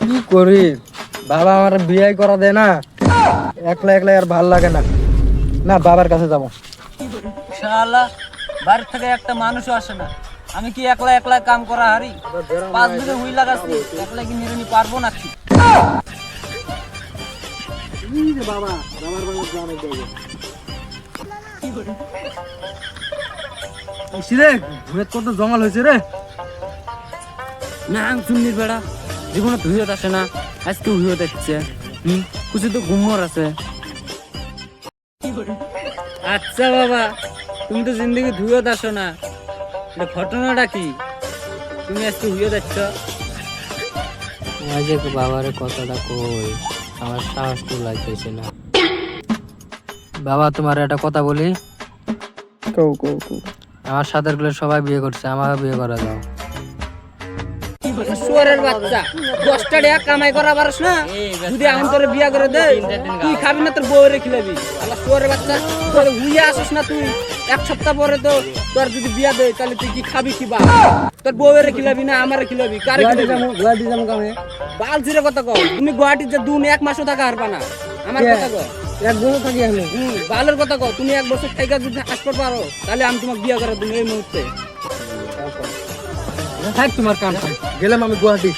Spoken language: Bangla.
কি করি, বাবা আমার বিয়ে করা দেয় না, একলা একলা আর ভাল লাগে না। না, বাবার কাছে যাবো। শালা বাড়ি থেকে একটা মানুষও আসে না, আমি কি একলা একলা কাম করা হারি? 5 দিনে হুই লাগাচ্ছি, একলা কি নিরনি পারবো নাকি? বাবা, বাবার বাড়ি গ্রামে যাইবে। রে ভুয়ের কত জঙ্গল হয়েছে রে। না শুনলি বেড়া, জীবনে হুইয়ত আসে না, আজকে হুইয়ত আসছে। কিছু তো ঘুমর আছে। আচ্ছা বাবা, তুমি তো জিন্দগি ধুয়ত আসো না, এটা ঘটনাটা কি? তুমি আজকে হুইয়ত আসছ? আজ বাবারে কথাটা কই, আমার সাহস তো লাগতেছে না। বাবা, তোমার একটা কথা বলি। কও কও কও। আমার সাথের গুলো সবাই বিয়ে করছে, আমাকে বিয়ে করা দাও। শুয়ারের বাচ্চা, 10টা টাকা কামাই করা পারস না? যদি আমি তোরে বিয়া করে দেই, তুই খাবি না, তোর বউ রেখে লেবি। আল্লাহ শুয়ারের বাচ্চা, তোর হুইয়া আসিস না তুই। 1 সপ্তাহ পরে তো তোর যদি বিয়া দেয়, তাহলে তুই কি খাবি কি বা? তোর বউ রেখে লেবি না আমার রেখে লেবি? কারে রেখে লেবি? গুয়াহাটি যাবো কামে। বাল ছিঁড়ে কথা কও। তুমি গুয়াহাটির যে 1 মাসও থাকা হারবা না। আমার কথা কও। এক বছর থাকি আমি। বালের কথা কও। তুমি 1 বছর থাইকা যদি আসতে পারো, তাহলে আমি তোমাকে বিয়া করে দেব এই মুহূর্তে। থাক তোমার কাম, গেলাম আমি গুয়াহাটি।